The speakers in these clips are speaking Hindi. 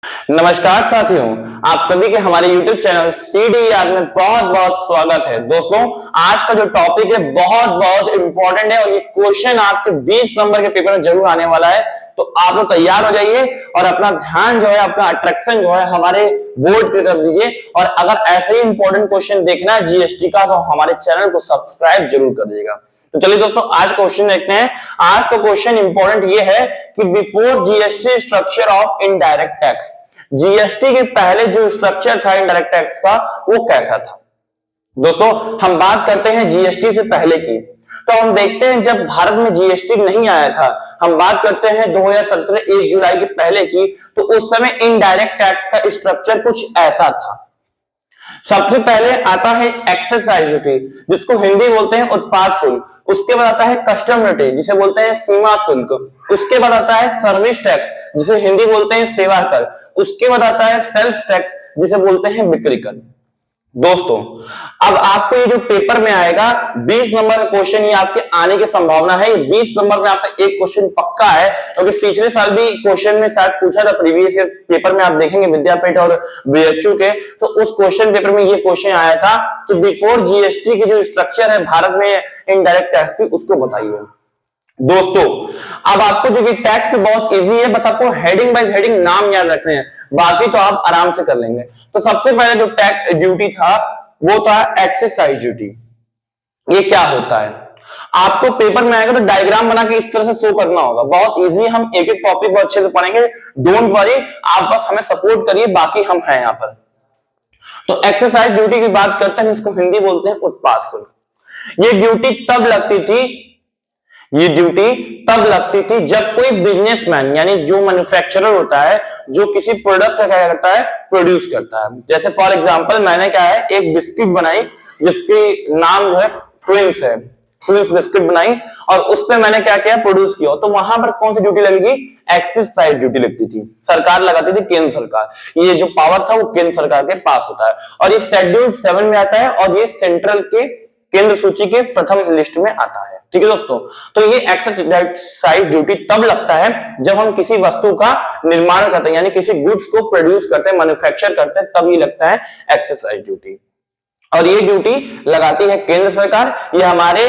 नमस्कार साथियों, आप सभी के हमारे YouTube चैनल CDER में बहुत बहुत स्वागत है। दोस्तों, आज का जो टॉपिक है बहुत बहुत इंपॉर्टेंट है और ये क्वेश्चन आपके 20 नंबर के पेपर में जरूर आने वाला है। तो आप लोग तैयार हो जाइए और अपना ध्यान जो है, अपना अट्रैक्शन जो है हमारे बोर्ड की तरफ दीजिए। और अगर ऐसे ही इंपॉर्टेंट क्वेश्चन देखना है जीएसटी का तो हमारे चैनल को सब्सक्राइब जरूर कर दीजिएगा। तो चलिए दोस्तों, आज क्वेश्चन देखते हैं। आज का क्वेश्चन इंपॉर्टेंट ये है कि before GST structure of indirect tax, GST के पहले जो स्ट्रक्चर था इनडायरेक्ट टैक्स का वो कैसा था। दोस्तों, हम बात करते हैं जीएसटी से पहले की, तो हम देखते हैं जब भारत में जीएसटी नहीं आया था, हम बात करते हैं 2017 1 जुलाई के पहले की, तो उस समय इनडायरेक्ट टैक्स का स्ट्रक्चर कुछ ऐसा था। सबसे पहले आता है एक्साइज ड्यूटी, जिसको हिंदी बोलते हैं उत्पाद शुल्क। उसके बाद आता है कस्टम ड्यूटी, जिसे बोलते हैं सीमा शुल्क। उसके बाद आता है सर्विस टैक्स, जिसे हिंदी बोलते हैं सेवा कर। उसके बाद आता है सेल्स टैक्स, जिसे बोलते हैं बिक्री कर। दोस्तों, अब आपको ये जो पेपर में आएगा 20 नंबर का क्वेश्चन, ये आपके आने की संभावना है। 20 नंबर में आपका एक क्वेश्चन पक्का है, क्योंकि पिछले साल भी क्वेश्चन में शायद पूछा था। प्रीवियस ईयर पेपर में आप देखेंगे विद्यापीठ और बीएचयू के, तो उस क्वेश्चन पेपर में ये क्वेश्चन आया था कि बिफोर जीएसटी की जो स्ट्रक्चर है भारत में इनडायरेक्ट टैक्स की, उसको बताइए। दोस्तों, अब आपको जो कि टैक्स बहुत इजी है, बस आपको हेडिंग बाय हेडिंग नाम याद रखने हैं, बाकी तो आप आराम से कर लेंगे। तो सबसे पहले जो टैक्स ड्यूटी था वो था एक्साइज ड्यूटी। ये क्या होता है, आपको पेपर में आएगा तो डायग्राम बना के इस तरह से शो करना होगा। बहुत इजी, हम एक एक टॉपिक को अच्छे से पढ़ेंगे। डोंट वरी, आप बस हमें सपोर्ट करिए, बाकी हम हैं यहाँ पर। तो एक्साइज ड्यूटी की बात करते हैं, इसको हिंदी बोलते हैं उत्पाद शुल्क। ये ड्यूटी तब लगती थी, ये ड्यूटी तब लगती थी जब कोई बिजनेसमैन यानी जो मैन्युफैक्चरर होता है, जो किसी प्रोडक्ट का क्या करता है, प्रोड्यूस करता है। जैसे फॉर एग्जांपल मैंने क्या है, एक बिस्किट बनाई जिसकी नाम जो है ट्विंस है, ट्विंस बिस्किट बनाई, और उस पर मैंने क्या किया, प्रोड्यूस किया। तो वहां पर कौन सी ड्यूटी लगेगी, एक्साइज ड्यूटी लगती थी। सरकार लगाती थी, केंद्र सरकार। ये जो पावर था वो केंद्र सरकार के पास होता है, और ये शेड्यूल 7 में आता है, और ये सेंट्रल के केंद्र सूची के प्रथम लिस्ट में आता है। ठीक है दोस्तों, तो ये एक्साइज ड्यूटी तब लगता है जब हम किसी वस्तु का निर्माण करते हैं, यानी किसी गुड्स को प्रोड्यूस करते हैं, मैन्युफैक्चर करते हैं, तब ये लगता है एक्साइज ड्यूटी। और ये ड्यूटी लगाती है केंद्र सरकार। ये हमारे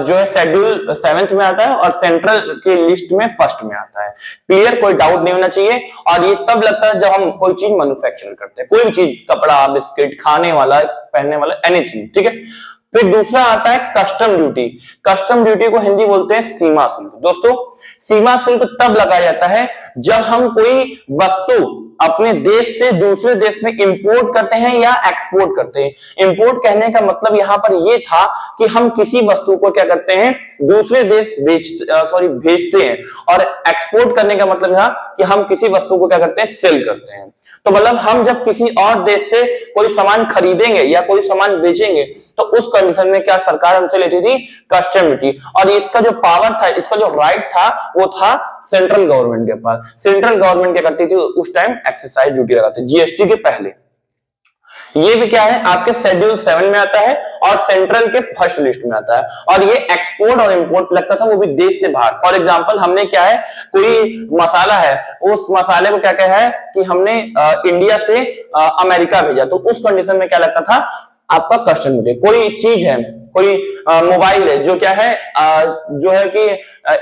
जो है शेड्यूल 7 में आता है और सेंट्रल की लिस्ट में फर्स्ट में आता है। क्लियर, कोई डाउट नहीं होना चाहिए। और ये तब लगता है जब हम कोई चीज मैन्युफैक्चर करते हैं, कोई भी चीज, कपड़ा, बिस्किट, खाने वाला, पहनने वाला, एनीथिंग। ठीक है, फिर दूसरा आता है कस्टम ड्यूटी। कस्टम ड्यूटी को हिंदी बोलते हैं सीमा शुल्क। दोस्तों, सीमा शुल्क तब लगाया जाता है जब हम कोई वस्तु अपने देश से दूसरे देश में इंपोर्ट करते हैं या एक्सपोर्ट करते हैं। इंपोर्ट कहने का मतलब यहां पर यह था कि हम किसी वस्तु को क्या करते हैं, दूसरे देश भेजते हैं, और एक्सपोर्ट करने का मतलब यहां कि हम किसी वस्तु को क्या करते हैं, सेल करते हैं। तो मतलब हम जब किसी और देश से कोई सामान खरीदेंगे या कोई सामान बेचेंगे, तो उस कंडीशन में क्या सरकार हमसे लेती थी, कस्टम ड्यूटी। और इसका जो पावर था, इसका जो राइट था, वो था सेंट्रल गवर्नमेंट के पास। सेंट्रल गवर्नमेंट क्या करती थी उस टाइम, एक्साइज ड्यूटी लगाती, जीएसटी के पहले। ये भी क्या है, आपके शेड्यूल 7 में आता है और सेंट्रल के फर्स्ट लिस्ट में आता है। और ये एक्सपोर्ट और इंपोर्ट लगता था, वो भी देश से बाहर। फॉर एग्जांपल, हमने क्या है, कोई मसाला है, उस मसाले को क्या क्या है कि हमने इंडिया से अमेरिका भेजा, तो उस कंडीशन में क्या लगता था, आपका कस्टम ड्यूटी। कोई चीज है, कोई मोबाइल है जो क्या है, जो है कि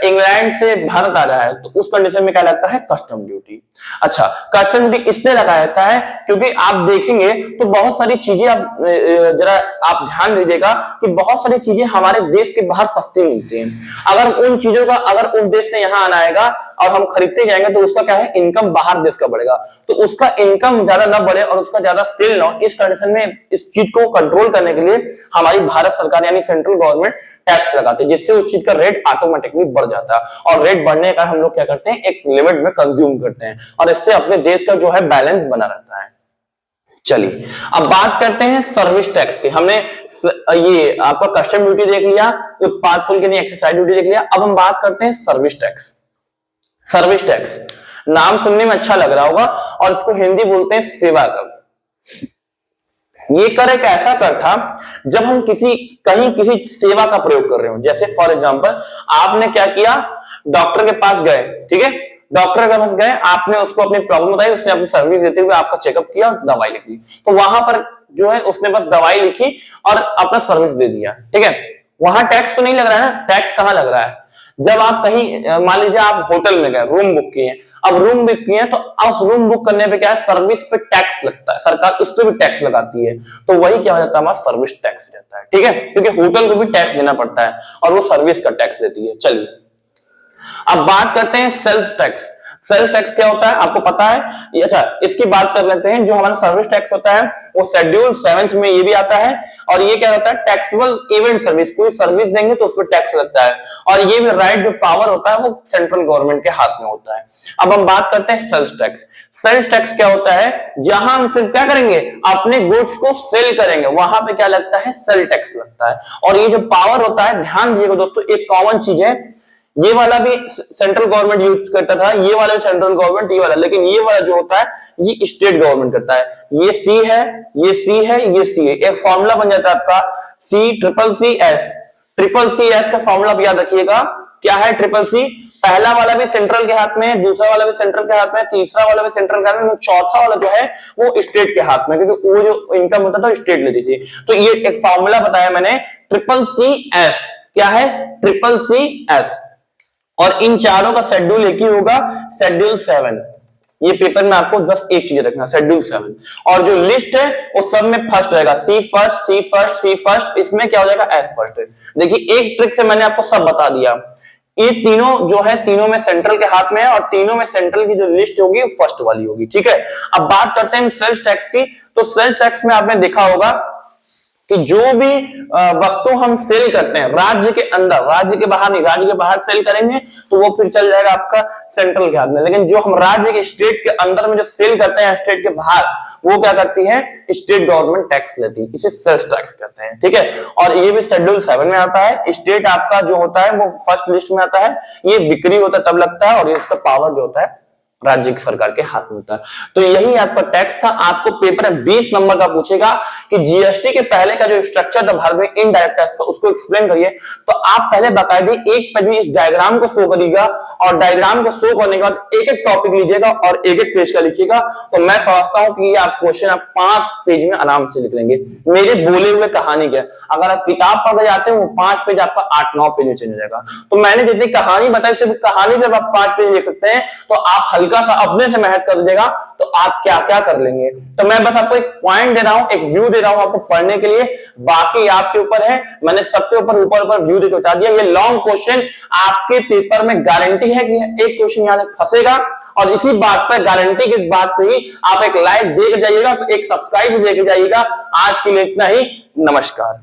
इंग्लैंड से भारत आ रहा है, तो उस कंडीशन में क्या लगता है, कस्टम ड्यूटी। अच्छा, कस्टम ड्यूटी इसलिए लगाया जाता है क्योंकि आप देखेंगे तो बहुत सारी चीजें, आप जरा आप ध्यान दीजिएगा कि बहुत सारी चीजें हमारे देश के बाहर सस्ती मिलती हैं। अगर उन चीजों का, अगर उन देश से यहाँ आना आएगा और हम खरीदते जाएंगे, तो उसका क्या है, इनकम बाहर देश का बढ़ेगा। तो उसका इनकम ज्यादा ना बढ़े और उसका ज्यादा सेल ना हो, इस कंडीशन में इस चीज को कंट्रोल करने के लिए हमारी भारत सरकार यानी सेंट्रल गवर्नमेंट टैक्स लगाते हैं, जिससे उस चीज का रेट ऑटोमेटिकली बढ़ जाता है। और रेट बढ़ने का हम लोग क्या करते हैं, एक लिमिट में कंज्यूम करते हैं, और इससे अपने देश का जो है बैलेंस बना रहता है। चलिए, अब बात करते हैं सर्विस टैक्स की। हमने ये आपका कस्टम ड्यूटी देख लिया, उत्पाद शुल्क यानी एक्साइज ड्यूटी देख लिया। अब हम बात करते हैं सर्विस टैक्स। सर्विस टैक्स नाम सुनने में अच्छा लग रहा होगा, और इसको हिंदी बोलते हैं सेवा कर। ये कर एक ऐसा कर था जब हम कहीं किसी सेवा का प्रयोग कर रहे हो। जैसे फॉर एग्जांपल, आपने क्या किया, डॉक्टर के पास गए, ठीक है, डॉक्टर के पास गए, आपने उसको अपनी प्रॉब्लम बताई, उसने अपनी सर्विस देते हुए आपका चेकअप किया, दवाई लिख दी, तो वहां पर जो है उसने बस दवाई लिखी और अपना सर्विस दे दिया, ठीक है। वहां टैक्स तो नहीं लग रहा है ना। टैक्स कहां लग रहा है? जब आप कहीं मान लीजिए आप होटल में गए, रूम बुक किए, अब रूम बुक किए तो उस रूम बुक करने पे क्या है, सर्विस पे टैक्स लगता है, सरकार उस पर भी टैक्स लगाती है, तो वही क्या हो जाता है, हमारा सर्विस टैक्स रहता है, ठीक है, क्योंकि होटल को भी टैक्स देना पड़ता है और वो सर्विस का टैक्स देती है। चलिए अब बात करते हैं सेल्स टैक्स। सेल्स टैक्स क्या होता है आपको पता है? अच्छा, इसकी बात कर लेते हैं। जो हमारा सर्विस टैक्स होता है वो शेड्यूल 7 में ये भी आता है, और ये क्या होता है, टैक्सेबल इवेंट सर्विस। कोई सर्विस देंगे तो उस पर टैक्स लगता है, और ये भी राइट जो पावर होता है वो सेंट्रल गवर्नमेंट के हाथ में होता है। अब हम बात करते हैं सेल्स टैक्स। सेल्स टैक्स क्या होता है? जहां हम सिर्फ क्या करेंगे, अपने गुड्स को सेल करेंगे, वहां पे क्या लगता है, सेल टैक्स लगता है। और ये जो पावर होता है, ध्यान दीजिएगा दोस्तों, एक कॉमन चीज है, ये वाला भी सेंट्रल गवर्नमेंट यूज करता था, ये वाला भी सेंट्रल गवर्नमेंट, ये वाला, लेकिन ये वाला जो होता है ये स्टेट गवर्नमेंट करता है। ये सी है, ये सी है, ये सी है, एक फॉर्मूला बन जाता है आपका C triple C S. Triple C S का फॉर्मूला आप याद रखिएगा, क्या है ट्रिपल सी? पहला वाला भी सेंट्रल के हाथ में है, दूसरा वाला भी सेंट्रल के हाथ में, तीसरा वाला भी सेंट्रल के हाथ में, चौथा वाला जो है वो स्टेट के हाथ में, क्योंकि वो जो इनकम होता था स्टेट लेती थी। तो ये एक फॉर्मूला बताया मैंने, ट्रिपल सी एस। क्या है? Triple C S. और इन चारों का शेड्यूल एक ही होगा, शेड्यूल 7। ये पेपर में आपको बस एक चीज रखना, शेड्यूल 7। और जो लिस्ट है वो सब में फर्स्ट रहेगा, सी फर्स्ट, सी फर्स्ट, सी फर्स्ट, इसमें क्या हो जाएगा, एस फर्स्ट। देखिए एक ट्रिक से मैंने आपको सब बता दिया। ये तीनों जो है, तीनों में सेंट्रल के हाथ में है, और तीनों में सेंट्रल की जो लिस्ट होगी वो फर्स्ट वाली होगी, ठीक है। अब बात करते हैं सेल्स टैक्स की। तो सेल्स टैक्स में आपने देखा होगा कि जो भी वस्तु हम सेल करते हैं राज्य के अंदर, राज्य के बाहर नहीं, राज्य के बाहर सेल करेंगे तो वो फिर चल जाएगा आपका सेंट्रल के हाथ में, लेकिन जो हम राज्य के स्टेट के अंदर में जो सेल करते हैं स्टेट के बाहर, वो क्या करती है, स्टेट गवर्नमेंट टैक्स लेती है, इसे सेल्स टैक्स कहते हैं, ठीक है। और ये भी शेड्यूल 7 में आता है। स्टेट आपका जो होता है वो फर्स्ट लिस्ट में आता है, ये बिक्री होता है तब लगता है, और इसका पावर जो होता है राज्य की सरकार के हाथ में होता है। तो यही आपका टैक्स था। आपको पेपर में 20 नंबर का पूछेगा कि जीएसटी के पहले का जो स्ट्रक्चर था भारत में इनडायरेक्ट टैक्स का, उसको एक्सप्लेन करिए। तो आप पहले बाकायदे एक पेज में इस डायग्राम को शो करिएगा, और डायग्राम को शो करने के बाद एक एक टॉपिक लीजिएगा और एक एक पेज का लिखिएगा। तो मैं समझता हूं कि ये आप क्वेश्चन आप 5 पेज में आराम से लिख लेंगे, मेरे बोले हुए कहानी के। अगर आप किताब पढ़ जाते हैं वो 5 पेज आपका 8-9 पेज में चल जाएगा। तो मैंने जितनी कहानी बताई, सिर्फ कहानी जब आप 5 पेज लिख सकते हैं, तो आप हल्का सा अपने से मेहनत कर दीजिएगा तो आप क्या क्या कर लेंगे। तो मैं बस आपको एक पॉइंट दे रहा हूं, एक व्यू दे रहा हूं आपको पढ़ने के लिए, बाकी आपके ऊपर है। मैंने सबके ऊपर व्यू देकर बता दिया। ये लॉन्ग क्वेश्चन आपके पेपर में गारंटी है कि एक क्वेश्चन यहां से फंसेगा, और इसी बात पर, गारंटी की बात पे ही आप एक लाइक दे के जाइएगा, एक सब्सक्राइब दे के जाइएगा। आज के लिए इतना ही, नमस्कार।